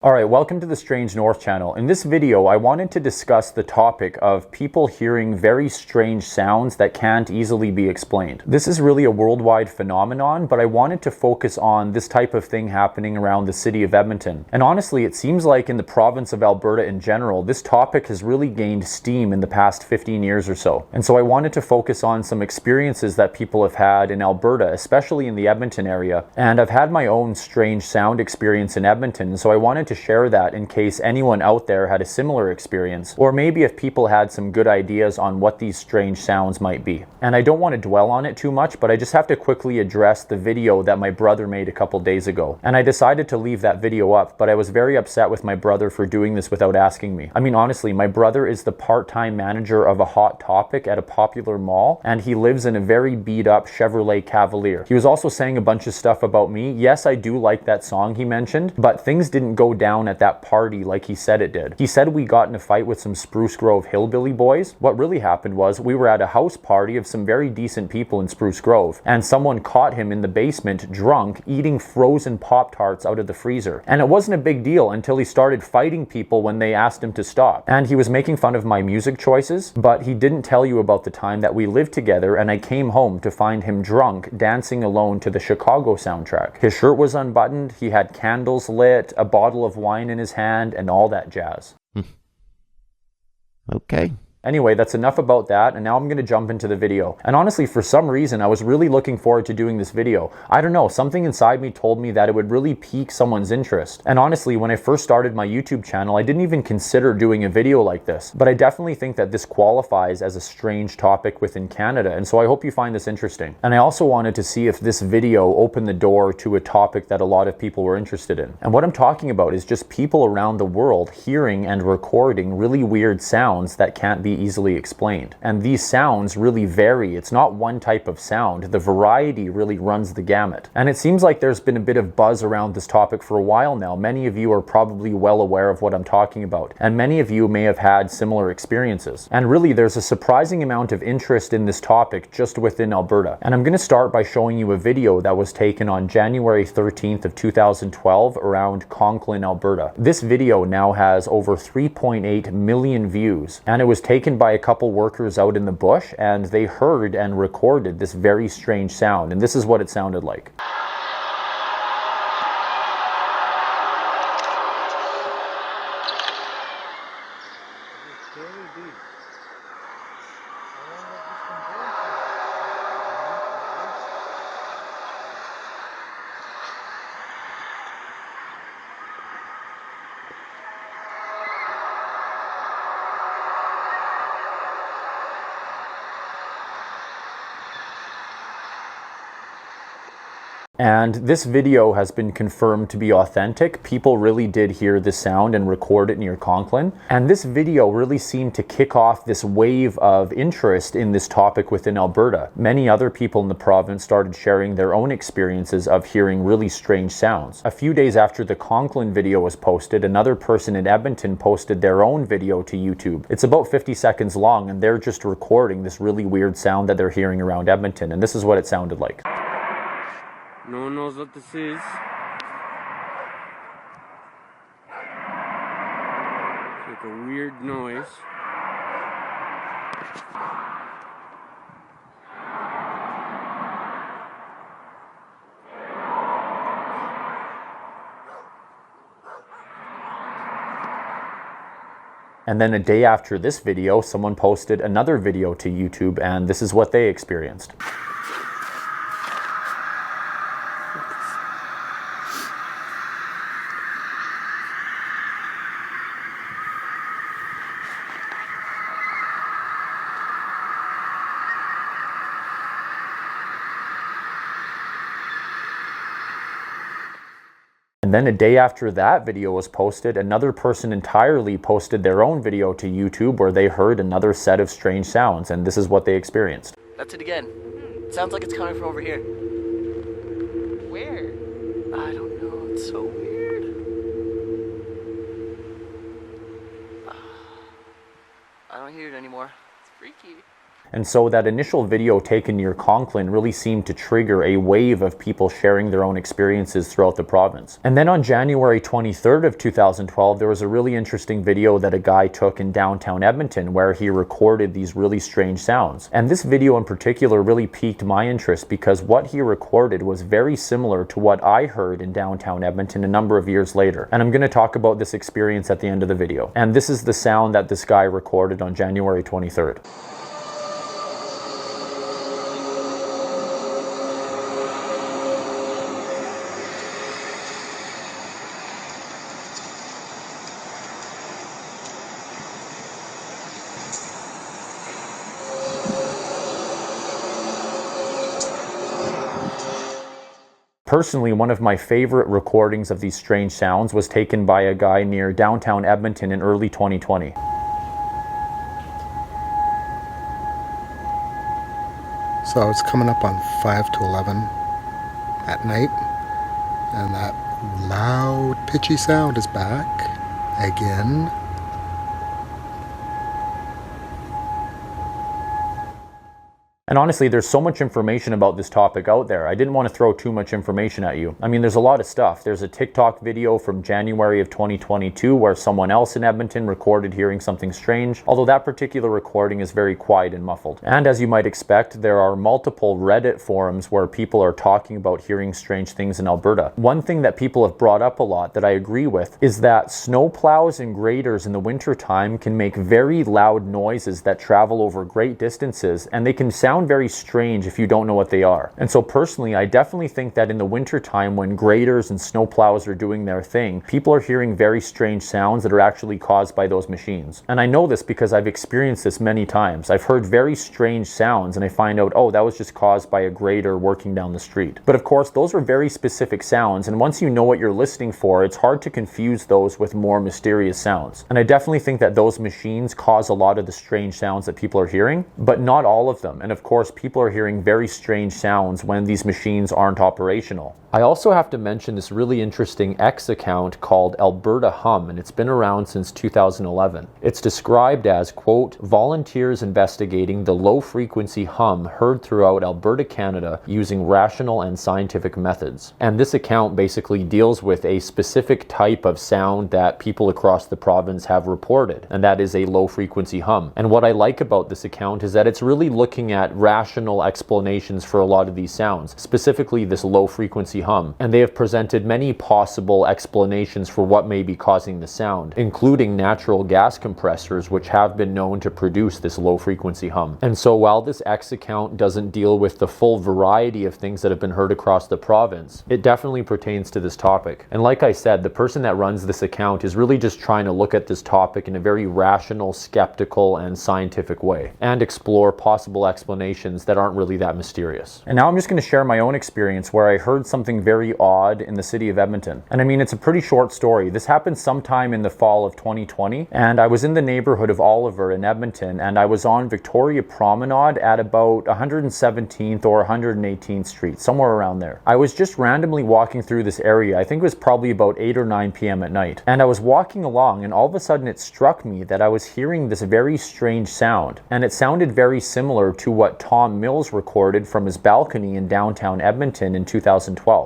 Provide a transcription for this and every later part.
Alright, welcome to the Strange North channel. In this video, I wanted to discuss the topic of people hearing very strange sounds that can't easily be explained. This is really a worldwide phenomenon, but I wanted to focus on this type of thing happening around the city of Edmonton. And honestly, it seems like in the province of Alberta in general, this topic has really gained steam in the past 15 years or so. And so I wanted to focus on some experiences that people have had in Alberta, especially in the Edmonton area. And I've had my own strange sound experience in Edmonton, so I wanted to share that in case anyone out there had a similar experience, or maybe if people had some good ideas on what these strange sounds might be. And I don't want to dwell on it too much, but I just have to quickly address the video that my brother made a couple days ago. And I decided to leave that video up, but I was very upset with my brother for doing this without asking me. I mean, honestly, my brother is the part-time manager of a Hot Topic at a popular mall, and he lives in a very beat-up Chevrolet Cavalier. He was also saying a bunch of stuff about me. Yes, I do like that song he mentioned, but things didn't go down at that party like he said it did. He said we got in a fight with some Spruce Grove hillbilly boys. What really happened was we were at a house party of some very decent people in Spruce Grove, and someone caught him in the basement drunk eating frozen Pop-Tarts out of the freezer. And it wasn't a big deal until he started fighting people when they asked him to stop. And he was making fun of my music choices, but he didn't tell you about the time that we lived together and I came home to find him drunk dancing alone to the Chicago soundtrack. His shirt was unbuttoned, he had candles lit, a bottle of wine in his hand, and all that jazz. Okay. Anyway, that's enough about that, and now I'm going to jump into the video. And honestly, for some reason, I was really looking forward to doing this video. I don't know, something inside me told me that it would really pique someone's interest. And honestly, when I first started my YouTube channel, I didn't even consider doing a video like this. But I definitely think that this qualifies as a strange topic within Canada, and so I hope you find this interesting. And I also wanted to see if this video opened the door to a topic that a lot of people were interested in. And what I'm talking about is just people around the world hearing and recording really weird sounds that can't be easily explained. And these sounds really vary. It's not one type of sound. The variety really runs the gamut. And it seems like there's been a bit of buzz around this topic for a while now. Many of you are probably well aware of what I'm talking about, and many of you may have had similar experiences. And really, there's a surprising amount of interest in this topic just within Alberta. And I'm going to start by showing you a video that was taken on January 13th of 2012 around Conklin, Alberta. This video now has over 3.8 million views, and it was taken by a couple workers out in the bush, and they heard and recorded this very strange sound, and this is what it sounded like. And this video has been confirmed to be authentic. People really did hear the sound and record it near Conklin. And this video really seemed to kick off this wave of interest in this topic within Alberta. Many other people in the province started sharing their own experiences of hearing really strange sounds. A few days after the Conklin video was posted, another person in Edmonton posted their own video to YouTube. It's about 50 seconds long, and they're just recording this really weird sound that they're hearing around Edmonton. And this is what it sounded like. No one knows what this is. It's like a weird noise. And then a day after this video, someone posted another video to YouTube, and this is what they experienced. And then a day after that video was posted, another person entirely posted their own video to YouTube where they heard another set of strange sounds, and this is what they experienced. That's it again. It sounds like it's coming from over here. Where? I don't know, it's so weird. I don't hear it anymore. It's freaky. And so that initial video taken near Conklin really seemed to trigger a wave of people sharing their own experiences throughout the province. And then on January 23rd of 2012, there was a really interesting video that a guy took in downtown Edmonton where he recorded these really strange sounds. And this video in particular really piqued my interest because what he recorded was very similar to what I heard in downtown Edmonton a number of years later. And I'm going to talk about this experience at the end of the video. And this is the sound that this guy recorded on January 23rd. Personally, one of my favorite recordings of these strange sounds was taken by a guy near downtown Edmonton in early 2020. So it's coming up on 5 to 11 at night, and that loud, pitchy sound is back again. And honestly, there's so much information about this topic out there. I didn't want to throw too much information at you. I mean, there's a lot of stuff. There's a TikTok video from January of 2022 where someone else in Edmonton recorded hearing something strange, although that particular recording is very quiet and muffled. And as you might expect, there are multiple Reddit forums where people are talking about hearing strange things in Alberta. One thing that people have brought up a lot that I agree with is that snowplows and graders in the wintertime can make very loud noises that travel over great distances, and they can sound very strange if you don't know what they are. And so personally, I definitely think that in the winter time when graders and snowplows are doing their thing, people are hearing very strange sounds that are actually caused by those machines. And I know this because I've experienced this many times. I've heard very strange sounds and I find out, oh, that was just caused by a grader working down the street. But of course, those are very specific sounds, and once you know what you're listening for, it's hard to confuse those with more mysterious sounds. And I definitely think that those machines cause a lot of the strange sounds that people are hearing, but not all of them. And of course, people are hearing very strange sounds when these machines aren't operational. I also have to mention this really interesting X account called Alberta Hum, and it's been around since 2011. It's described as, quote, volunteers investigating the low-frequency hum heard throughout Alberta, Canada using rational and scientific methods. And this account basically deals with a specific type of sound that people across the province have reported, and that is a low-frequency hum. And what I like about this account is that it's really looking at rational explanations for a lot of these sounds, specifically this low-frequency hum, and they have presented many possible explanations for what may be causing the sound, including natural gas compressors, which have been known to produce this low frequency hum. And so while this X account doesn't deal with the full variety of things that have been heard across the province, it definitely pertains to this topic. And like I said, the person that runs this account is really just trying to look at this topic in a very rational, skeptical, and scientific way, and explore possible explanations that aren't really that mysterious. And now I'm just going to share my own experience where I heard something very odd in the city of Edmonton. And I mean, it's a pretty short story. This happened sometime in the fall of 2020, and I was in the neighborhood of Oliver in Edmonton, and I was on Victoria Promenade at about 117th or 118th Street, somewhere around there. I was just randomly walking through this area. I think it was probably about 8 or 9 p.m. at night. And I was walking along, and all of a sudden it struck me that I was hearing this very strange sound. And it sounded very similar to what Tom Mills recorded from his balcony in downtown Edmonton in 2012.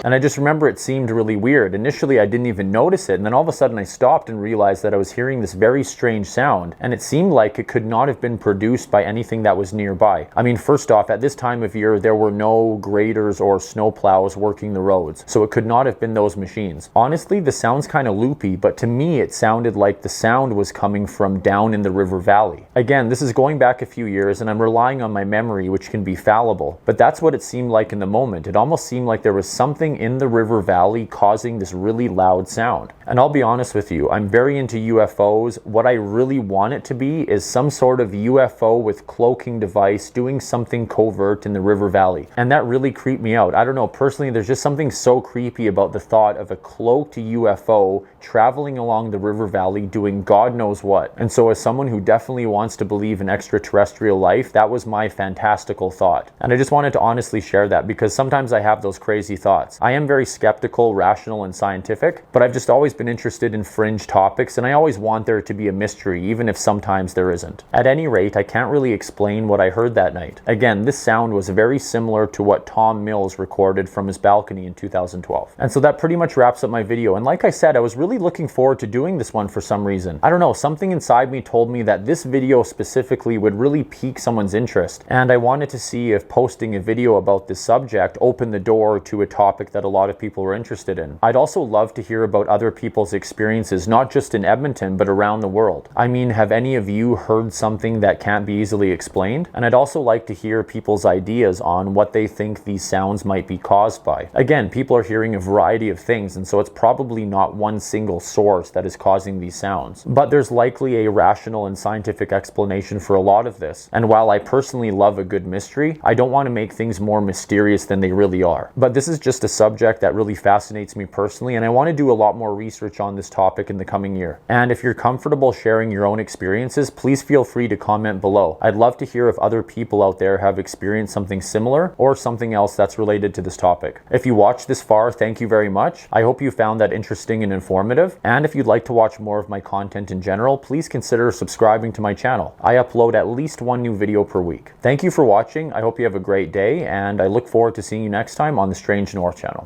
And I just remember it seemed really weird. Initially, I didn't even notice it, and then all of a sudden I stopped and realized that I was hearing this very strange sound, and it seemed like it could not have been produced by anything that was nearby. I mean, first off, at this time of year, there were no graders or snowplows working the roads, so it could not have been those machines. Honestly, the sound's kind of loopy, but to me it sounded like the sound was coming from down in the river valley. Again, this is going back a few years, and I'm relying on my memory, which can be fallible, but that's what it seemed like in the moment. It almost seemed like there was something something in the river valley causing this really loud sound. And I'll be honest with you, I'm very into UFOs. What I really want it to be is some sort of UFO with cloaking device doing something covert in the river valley. And that really creeped me out. I don't know, personally, there's just something so creepy about the thought of a cloaked UFO traveling along the river valley doing God knows what. And so as someone who definitely wants to believe in extraterrestrial life, that was my fantastical thought. And I just wanted to honestly share that because sometimes I have those crazy thoughts. I am very skeptical, rational, and scientific, but I've just always been interested in fringe topics, and I always want there to be a mystery, even if sometimes there isn't. At any rate, I can't really explain what I heard that night. Again, this sound was very similar to what Tom Mills recorded from his balcony in 2012. And so that pretty much wraps up my video. And like I said, I was really looking forward to doing this one for some reason. I don't know, something inside me told me that this video specifically would really pique someone's interest. And I wanted to see if posting a video about this subject opened the door to a topic that a lot of people were interested in. I'd also love to hear about other people's experiences, not just in Edmonton, but around the world. I mean, have any of you heard something that can't be easily explained? And I'd also like to hear people's ideas on what they think these sounds might be caused by. Again, people are hearing a variety of things, and so it's probably not one single source that is causing these sounds. But there's likely a rational and scientific explanation for a lot of this. And while I personally love a good mystery, I don't want to make things more mysterious than they really are. But this is just a subject that really fascinates me personally, and I want to do a lot more research on this topic in the coming year. And if you're comfortable sharing your own experiences, please feel free to comment below. I'd love to hear if other people out there have experienced something similar or something else that's related to this topic. If you watched this far, thank you very much. I hope you found that interesting and informative. And if you'd like to watch more of my content in general, please consider subscribing to my channel. I upload at least one new video per week. Thank you for watching. I hope you have a great day, and I look forward to seeing you next time on the Strange North channel.